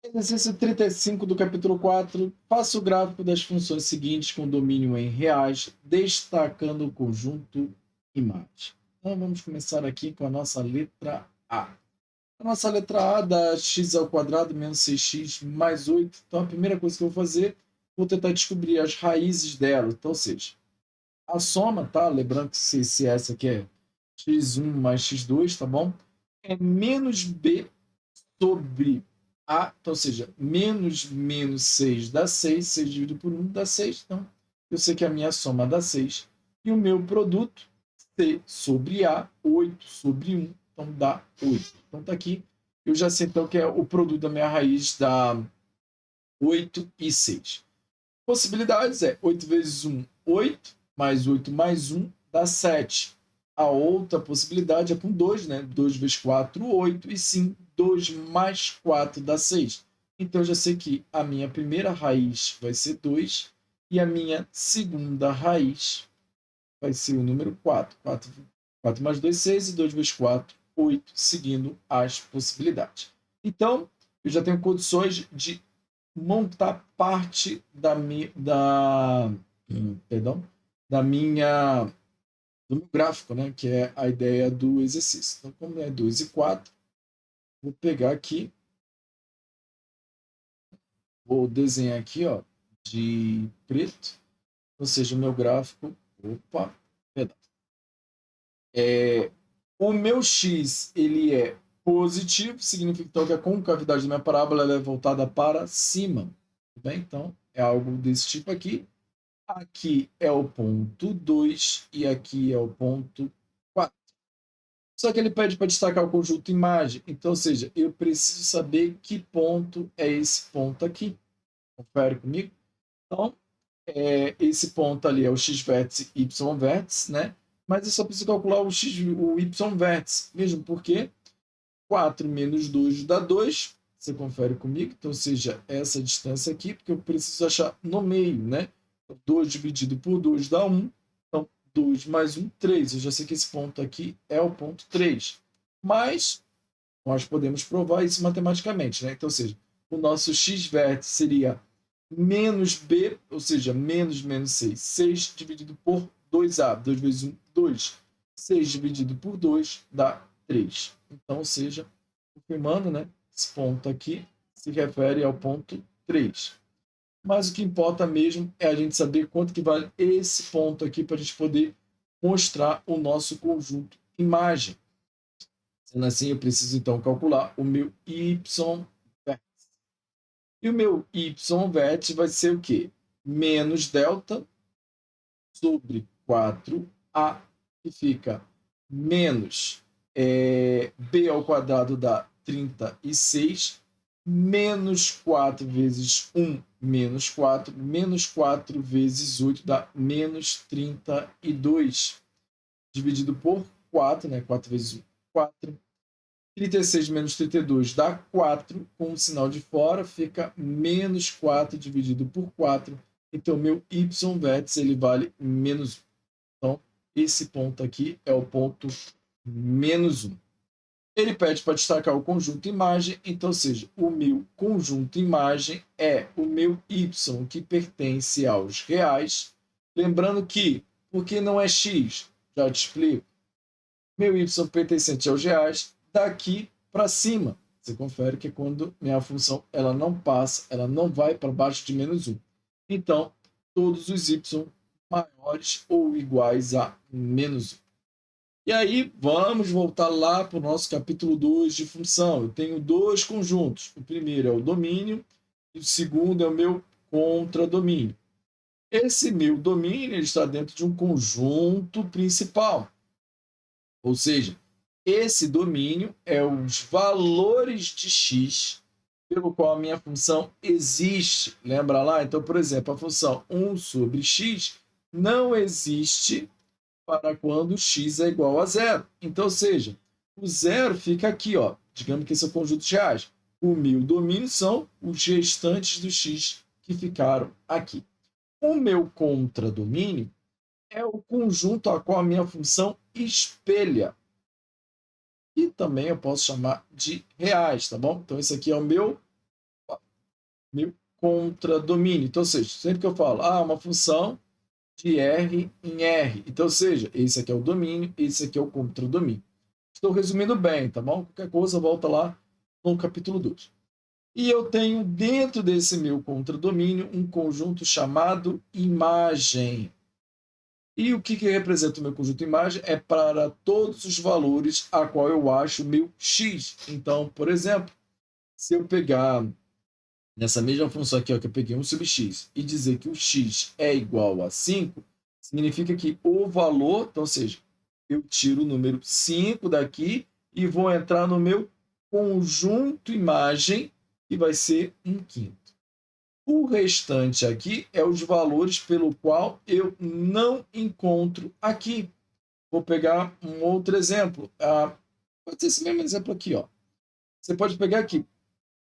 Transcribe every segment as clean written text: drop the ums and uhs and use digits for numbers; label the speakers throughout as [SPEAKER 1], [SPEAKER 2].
[SPEAKER 1] Exercício 35 do capítulo 4. Faça o gráfico das funções seguintes com domínio em reais, destacando o conjunto imagem. Então, vamos começar aqui com a nossa letra A. A nossa letra A dá x ao quadrado menos 6x mais 8. Então, a primeira coisa que eu vou fazer, vou tentar descobrir as raízes dela. Então, ou seja, a soma, tá? Lembrando que se essa aqui é x1 mais x2, tá bom? É menos b sobre A, então, ou seja, menos 6 dá 6, 6 dividido por 1 dá 6, então eu sei que a minha soma dá 6, e o meu produto, C sobre A, 8 sobre 1, então dá 8. Então está aqui, eu já sei então que é o produto da minha raiz dá 8 e 6. Possibilidades é 8 vezes 1, 8, mais 1 dá 7. A outra possibilidade é com 2, né? 2 vezes 4, 8, e sim, 2 mais 4 dá 6. Então, eu já sei que a minha primeira raiz vai ser 2 e a minha segunda raiz vai ser o número 4. 4 mais 2, 6, e 2 vezes 4, 8, seguindo as possibilidades. Então, eu já tenho condições de montar parte perdão, da minha do meu gráfico, né, que é a ideia do exercício. Então, como é 2 e 4, vou pegar aqui, vou desenhar aqui, ó, de preto, ou seja, o meu gráfico, opa, perdão. O meu x, ele é positivo, significa então que a concavidade da minha parábola ela é voltada para cima, tudo bem? Então, é algo desse tipo aqui. Aqui é o ponto 2 e aqui é o ponto 4. Só que ele pede para destacar o conjunto imagem. Então, ou seja, eu preciso saber que ponto é esse ponto aqui. Confere comigo? Então, esse ponto ali é o x-vértice e y-vértice, né? Mas eu só preciso calcular o y-vértice, mesmo porque 4 menos 2 dá 2. Você confere comigo? Então, ou seja, essa distância aqui, porque eu preciso achar no meio, né? 2 dividido por 2 dá 1. Então, 2 mais 1, 3. Eu já sei que esse ponto aqui é o ponto 3. Mas nós podemos provar isso matematicamente, né? Então, ou seja, o nosso x-vértice seria menos b, ou seja, menos 6. 6 dividido por 2a. 2 vezes 1, 2. 6 dividido por 2 dá 3. Então, ou seja, confirmando, né? Esse ponto aqui se refere ao ponto 3. Mas o que importa mesmo é a gente saber quanto que vale esse ponto aqui para a gente poder mostrar o nosso conjunto imagem. Sendo assim, eu preciso então calcular o meu y vértice. E o meu y vértice vai ser o quê? Menos delta sobre 4a, que fica menos b ao quadrado dá 36, menos 4 vezes 1, menos 4 vezes 8 dá menos 32, dividido por 4, né? 4 vezes 1, 4. 36 menos 32 dá 4, com o sinal de fora, fica menos 4 dividido por 4. Então, meu y vértice ele vale menos 1. Então, esse ponto aqui é o ponto menos 1. Ele pede para destacar o conjunto imagem, então, ou seja, o meu conjunto imagem é o meu y, que pertence aos reais. Lembrando que, porque não é x, já te explico, meu y pertencente aos reais, daqui para cima. Você confere que é quando minha função ela não passa, ela não vai para baixo de menos 1. Então, todos os y maiores ou iguais a menos 1. E aí, vamos voltar lá para o nosso capítulo 2 de função. Eu tenho dois conjuntos. O primeiro é o domínio e o segundo é o meu contradomínio. Esse meu domínio ele está dentro de um conjunto principal. Ou seja, esse domínio é os valores de x pelo qual a minha função existe. Lembra lá? Então, por exemplo, a função 1 sobre x não existe para quando x é igual a zero. Então, ou seja, o zero fica aqui, ó. Digamos que esse é o conjunto de reais. O meu domínio são os restantes do x que ficaram aqui. O meu contradomínio é o conjunto a qual a minha função espelha. E também eu posso chamar de reais, tá bom? Então, esse aqui é o meu meu contradomínio. Então, ou seja, sempre que eu falo, uma função de R em R. Então, ou seja, esse aqui é o domínio, esse aqui é o contradomínio. Estou resumindo bem, tá bom? Qualquer coisa, volta lá no capítulo 2. E eu tenho dentro desse meu contradomínio um conjunto chamado imagem. E o que representa o meu conjunto imagem? É para todos os valores a qual eu acho o meu x. Então, por exemplo, se eu pegar nessa mesma função aqui, ó, que eu peguei 1 sub x, e dizer que o x é igual a 5, significa que o valor, então, ou seja, eu tiro o número 5 daqui e vou entrar no meu conjunto imagem, que vai ser 1/5. O restante aqui é os valores pelo qual eu não encontro aqui. Vou pegar um outro exemplo. Pode ser esse mesmo exemplo aqui, ó. Você pode pegar aqui.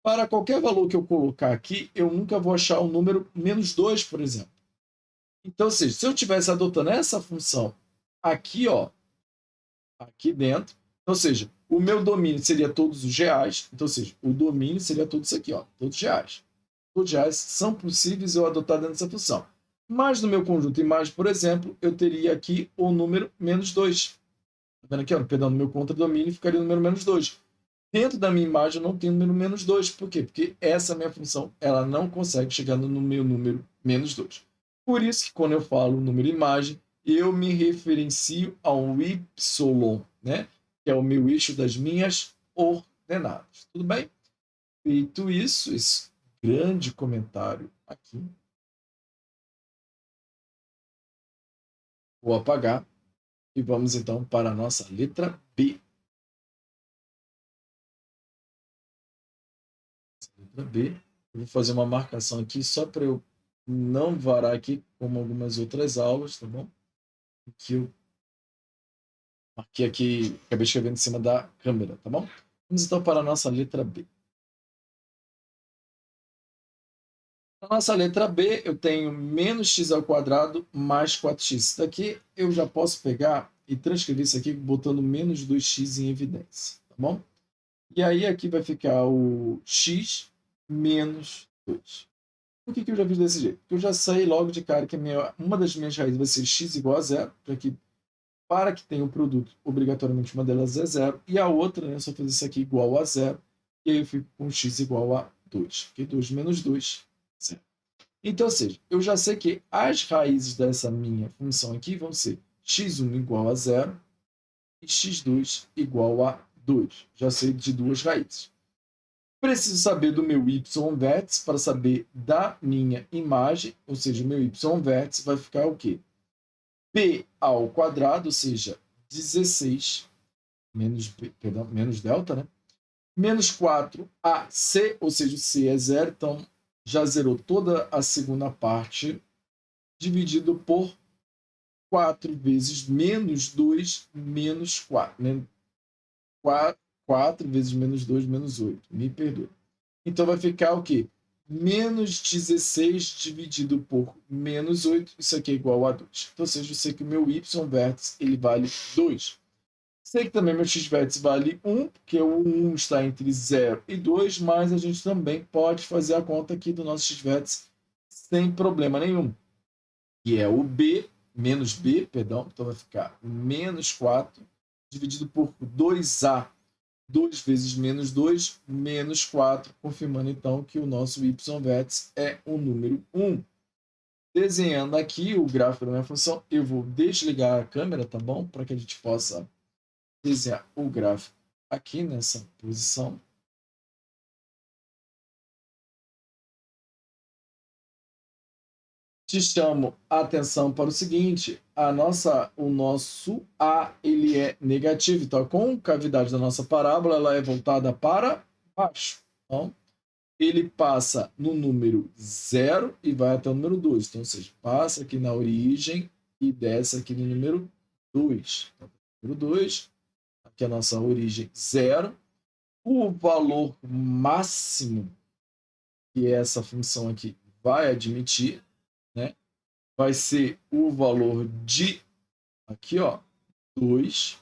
[SPEAKER 1] Para qualquer valor que eu colocar aqui, eu nunca vou achar o número -2, por exemplo. Então, ou seja, se eu estivesse adotando essa função aqui, ó, aqui dentro, ou seja, o meu domínio seria todos os reais, então, ou seja, o domínio seria tudo isso aqui, ó, todos os reais. Todos os reais são possíveis eu adotar dentro dessa função. Mas no meu conjunto imagem, por exemplo, eu teria aqui o número -2. Tá vendo aqui, ó? Perdão, no meu contradomínio ficaria o número -2. Dentro da minha imagem eu não tenho o número -2. Por quê? Porque essa minha função ela não consegue chegar no meu número -2. Por isso que quando eu falo número imagem, eu me referencio ao y, né? Que é o meu eixo das minhas ordenadas. Tudo bem? Feito isso, esse grande comentário aqui, vou apagar e vamos então para a nossa letra B. Letra B. Eu vou fazer uma marcação aqui só para eu não varar aqui como algumas outras aulas, tá bom? Que eu marquei aqui, acabei escrevendo em cima da câmera, tá bom? Vamos então para a nossa letra B. Na nossa letra B, eu tenho menos x ao quadrado mais 4x. Isso daqui eu já posso pegar e transcrever isso aqui botando menos 2x em evidência, tá bom? E aí aqui vai ficar o x menos 2. Por que eu já fiz desse jeito? Porque eu já sei logo de cara que uma das minhas raízes vai ser x igual a zero, para que tenha um produto, obrigatoriamente uma delas é zero, e a outra, né, eu só fazer isso aqui igual a zero, e aí eu fico com x igual a 2. Porque 2 menos 2, 0. Então, ou seja, eu já sei que as raízes dessa minha função aqui vão ser x1 igual a zero e x2 igual a 2. Já sei de duas raízes. Preciso saber do meu y vértice para saber da minha imagem, ou seja, o meu y vértice vai ficar o quê? P ao quadrado, ou seja, 16 menos delta, né? Menos 4ac, ou seja, o c é zero, então já zerou toda a segunda parte, dividido por 4 vezes menos 2 menos 4. Né? 4 vezes menos 2 menos 8. Me perdoe. Então vai ficar o quê? Menos 16 dividido por menos 8. Isso aqui é igual a 2. Então, ou seja, eu sei que o meu y vértice ele vale 2. Sei que também meu x vértice vale 1, porque o 1 está entre 0 e 2, mas a gente também pode fazer a conta aqui do nosso x vértice sem problema nenhum. Que é o b, menos b, perdão, então vai ficar menos 4 dividido por 2a. 2 vezes menos 2, menos 4, confirmando então que o nosso y vértice é o número 1. Desenhando aqui o gráfico da minha função, eu vou desligar a câmera, tá bom? Para que a gente possa desenhar o gráfico aqui nessa posição. Te chamo a atenção para o seguinte, o nosso A ele é negativo, então a concavidade da nossa parábola ela é voltada para baixo. Então, ele passa no número 0 e vai até o número 2. Então, ou seja, passa aqui na origem e desce aqui no número 2. Então, número 2, aqui é a nossa origem 0. O valor máximo que essa função aqui vai admitir, né, vai ser o valor de, aqui, ó, 2,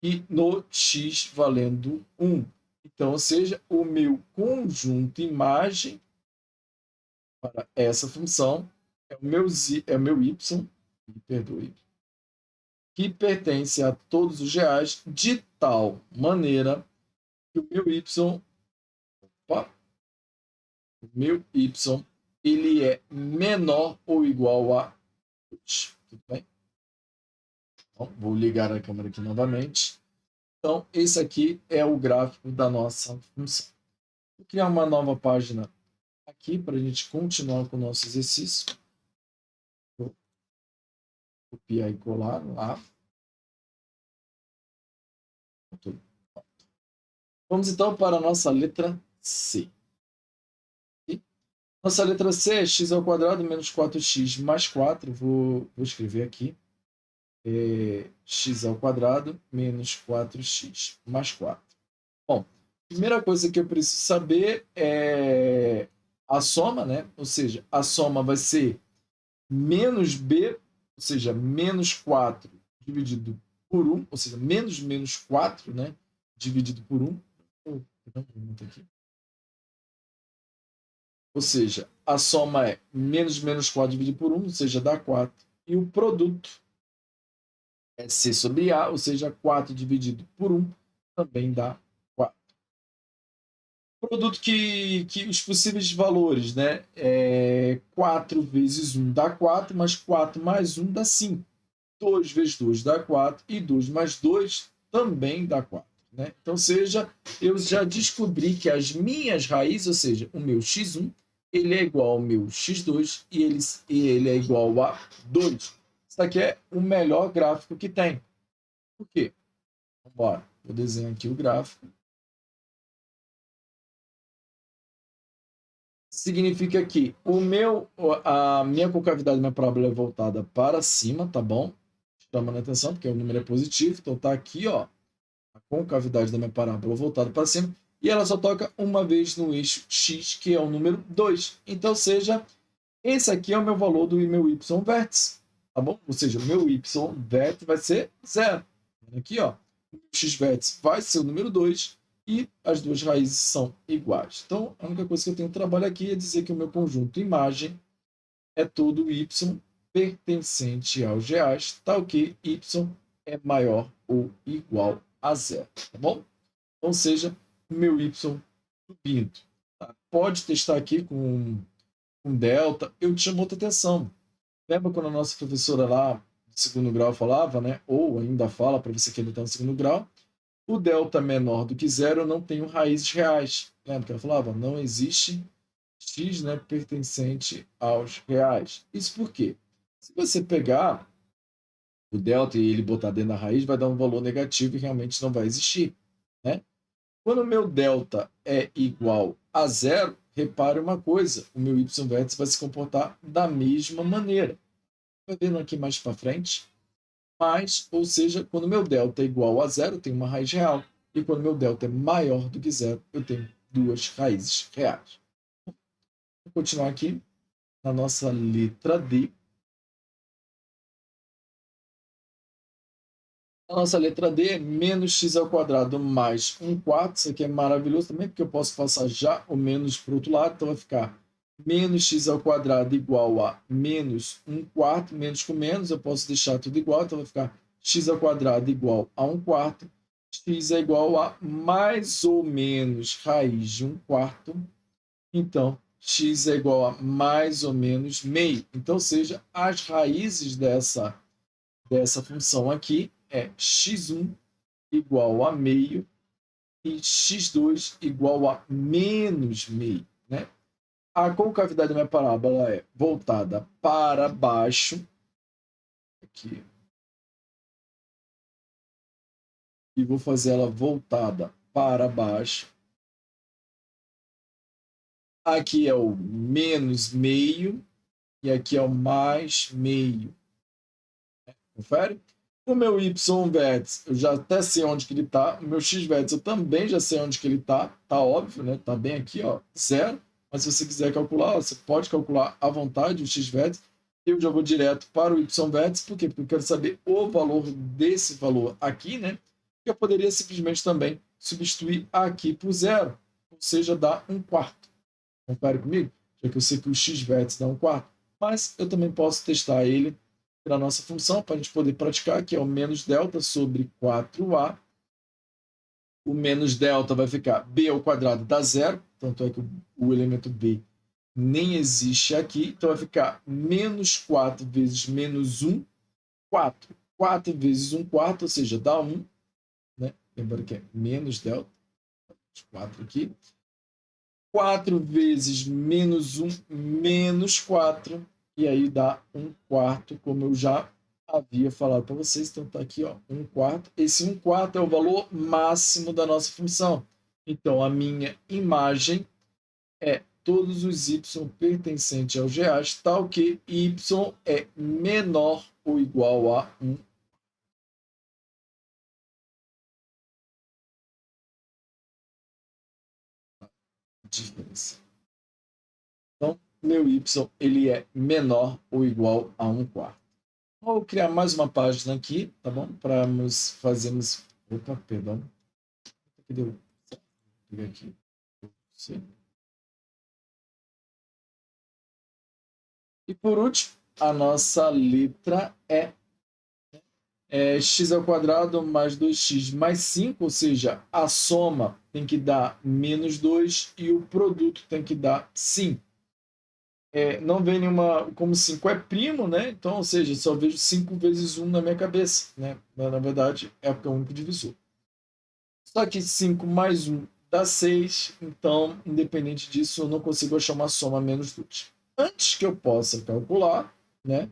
[SPEAKER 1] e no x valendo 1. Então, ou seja, o meu conjunto imagem para essa função é o meu y, me perdoe, que pertence a todos os reais de tal maneira que opa, o meu y ele é menor ou igual a 2. Tudo bem? Então, vou ligar a câmera aqui novamente. Então, esse aqui é o gráfico da nossa função. Vou criar uma nova página aqui para a gente continuar com o nosso exercício. Vou copiar e colar lá. Vamos então para a nossa letra C. Nossa letra C é x ao quadrado menos 4x mais 4. Vou escrever aqui. X ao quadrado menos 4x mais 4. Bom, primeira coisa que eu preciso saber é a soma, né? Ou seja, a soma vai ser menos b, ou seja, menos 4 dividido por 1, ou seja, menos 4, né? Dividido por 1. Ou seja, a soma é menos 4 dividido por 1, ou seja, dá 4. E o produto é C sobre A, ou seja, 4 dividido por 1 também dá 4. Produto que os possíveis valores, né? 4 vezes 1 dá 4, mas 4 mais 1 dá 5. 2 vezes 2 dá 4 e 2 mais 2 também dá 4. Né? Então, seja, eu já descobri que as minhas raízes, ou seja, o meu x1, ele é igual ao meu x2 e ele é igual a 2. Isso aqui é o melhor gráfico que tem. Por quê? Vamos embora. Eu desenho aqui o gráfico. Significa que a minha concavidade da minha parábola é voltada para cima, tá bom? Chamando a atenção, porque o número é positivo, então tá aqui, ó, a concavidade da minha parábola voltada para cima, e ela só toca uma vez no eixo x, que é o número 2. Então, seja, esse aqui é o meu valor do meu y vértice, tá bom? Ou seja, o meu y vértice vai ser 0. Aqui, ó, o x vértice vai ser o número 2 e as duas raízes são iguais. Então, a única coisa que eu tenho que trabalhar aqui é dizer que o meu conjunto imagem é todo y pertencente aos reais, tal que y é maior ou igual a 0, tá bom? Ou seja, o meu y subindo. Tá? Pode testar aqui com delta. Eu te chamo outra atenção. Lembra quando a nossa professora lá do segundo grau falava, né? Ou ainda fala para você que ele está no segundo grau, o delta menor do que 0 eu não tenho raízes reais. Lembra que ela falava? Não existe x, né, pertencente aos reais. Isso por quê? Se você pegar o delta e ele botar dentro da raiz, vai dar um valor negativo e realmente não vai existir. Né? Quando o meu delta é igual a 0, repare uma coisa, o meu y vértice vai se comportar da mesma maneira. Vai vendo aqui mais para frente. Mas, ou seja, quando meu delta é igual a 0, eu tenho uma raiz real. E quando meu delta é maior do que 0, eu tenho duas raízes reais. Vou continuar aqui na nossa letra D. A nossa letra D é menos x ao quadrado mais 1/4. Isso aqui é maravilhoso também, porque eu posso passar já o menos para o outro lado. Então, vai ficar menos x ao quadrado igual a menos 1/4. Menos com menos, eu posso deixar tudo igual. Então, vai ficar x ao quadrado igual a 1/4. X é igual a mais ou menos raiz de 1/4. Então, x é igual a mais ou menos meio. Então, ou seja, as raízes dessa função aqui é x1 igual a meio e x2 igual a menos meio. Né? A concavidade da minha parábola é voltada para baixo. Aqui. E vou fazer ela voltada para baixo. Aqui é o menos meio e aqui é o mais meio. Confere? O meu y vértice, eu já até sei onde que ele está. O meu x vértice, eu também já sei onde que ele está. Está óbvio, né? Está bem aqui, ó, 0. Mas se você quiser calcular, você pode calcular à vontade o x vértice. Eu já vou direto para o y vértice. Por quê? Porque eu quero saber o valor desse valor aqui, né? Eu poderia simplesmente também substituir aqui por 0, ou seja, dá 1/4. Compare comigo, já que eu sei que o x vértice dá 1/4, mas eu também posso testar ele para a nossa função, para a gente poder praticar, que é o menos delta sobre 4a. O menos delta vai ficar b ao quadrado dá 0, tanto é que o elemento b nem existe aqui, então vai ficar menos 4 vezes menos 1, 4. 4 vezes 1/4, ou seja, dá 1, né? Lembrando que é menos delta, 4 aqui. 4 vezes menos 1, menos 4, e aí dá 1/4, como eu já havia falado para vocês. Então está aqui, ó, 1/4. Esse 1/4 é o valor máximo da nossa função. Então a minha imagem é todos os y pertencentes aos reais, tal que y é menor ou igual a 1. Diferença. Então, meu y ele é menor ou igual a 1/4. Vou criar mais uma página aqui, tá bom? Para nós fazermos... Opa, perdão. Cadê o... Vou pegar aqui. Sim. E por último, a nossa letra é x ao quadrado mais 2x mais 5, ou seja, a soma tem que dar menos 2 e o produto tem que dar 5. Não vem nenhuma... Como 5 é primo, né? Então, ou seja, só vejo 5 vezes 1 na minha cabeça, né? Mas, na verdade, é porque é o único divisor. Só que 5 mais 1 dá 6, então, independente disso, eu não consigo achar uma soma menos 2. Antes que eu possa calcular, né,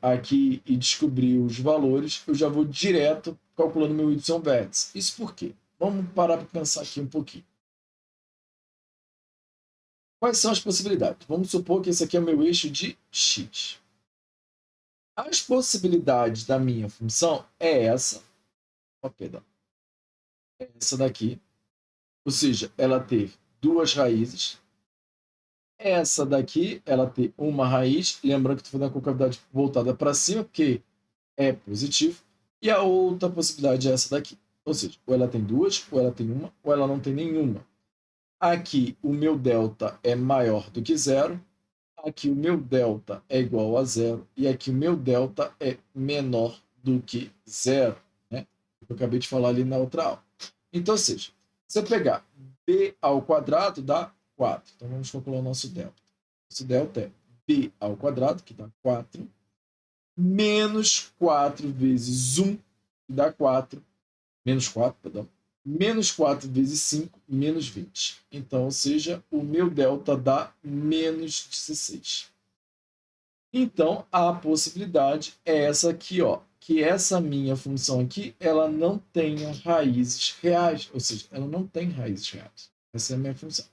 [SPEAKER 1] aqui e descobrir os valores, eu já vou direto calculando meu y vértice. Isso por quê? Vamos parar para pensar aqui um pouquinho. Quais são as possibilidades? Vamos supor que esse aqui é o meu eixo de x. As possibilidades da minha função é essa. Oh, perdão. É essa daqui. Ou seja, ela ter duas raízes. Essa daqui, ela ter uma raiz. Lembrando que estou fazendo a concavidade voltada para cima, porque é positivo. E a outra possibilidade é essa daqui. Ou seja, ou ela tem duas, ou ela tem uma, ou ela não tem nenhuma. Aqui o meu delta é maior do que zero. Aqui o meu delta é igual a zero. E aqui o meu delta é menor do que zero. Né? Eu acabei de falar ali na outra aula. Então, ou seja, se eu pegar b ao quadrado, dá 4. Então, vamos calcular o nosso delta. Nosso delta é b ao quadrado, que dá 4, menos 4 vezes 1, que dá 4, menos 4, perdão, menos 4 vezes 5, menos 20. Então, ou seja, o meu delta dá menos 16. Então, a possibilidade é essa aqui, ó, que essa minha função aqui, ela não tenha raízes reais, ou seja, ela não tem raízes reais. Essa é a minha função.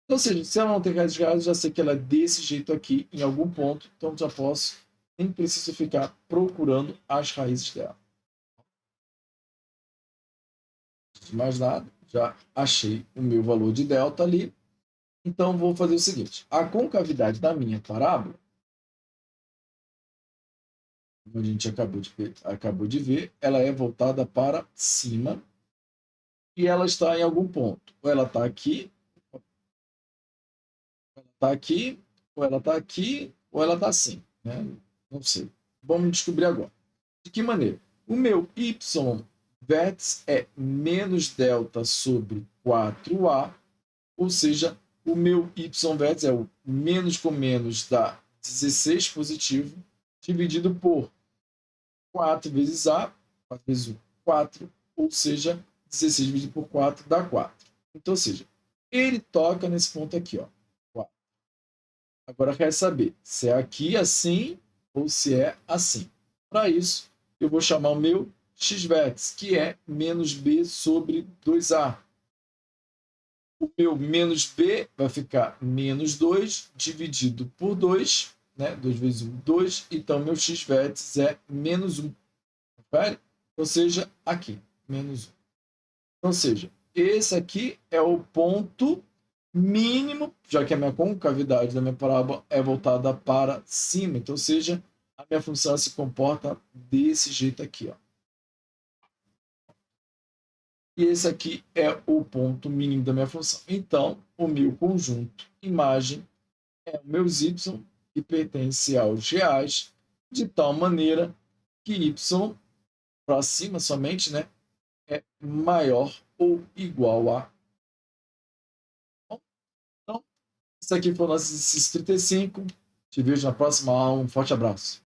[SPEAKER 1] Então, ou seja, se ela não tem raízes reais, eu já sei que ela é desse jeito aqui, em algum ponto, então já posso, nem preciso ficar procurando as raízes dela. De mais nada, já achei o meu valor de delta ali. Então, vou fazer o seguinte. A concavidade da minha parábola, como a gente acabou de ver, ela é voltada para cima e ela está em algum ponto. Ou ela está aqui, ou ela está aqui, ou ela está aqui, ou ela está assim. Né? Não sei. Vamos descobrir agora. De que maneira? O meu y vértice é menos delta sobre 4a, ou seja, o meu y vértice é o menos com menos dá 16 positivo, dividido por 4 vezes a, 4 vezes 1, 4, ou seja, 16 dividido por 4 dá 4. Então, ou seja, ele toca nesse ponto aqui, ó, 4. Agora, quer saber se é aqui assim ou se é assim. Para isso, eu vou chamar o meu x-vértice, que é menos b sobre 2a. O meu menos b vai ficar menos 2 dividido por 2, né? 2 vezes 1, 2. Então, meu x-vértice é menos 1. Confere? Ou seja, aqui, menos 1. Ou seja, esse aqui é o ponto mínimo, já que a minha concavidade da minha parábola é voltada para cima. Então, ou seja, a minha função se comporta desse jeito aqui, ó. e esse aqui é o ponto mínimo da minha função. Então, o meu conjunto imagem é o meus y, que pertence aos reais, de tal maneira que y para cima somente, né, é maior ou igual a. Bom, então, isso aqui foi o nosso exercício 35. Te vejo na próxima aula. Um forte abraço.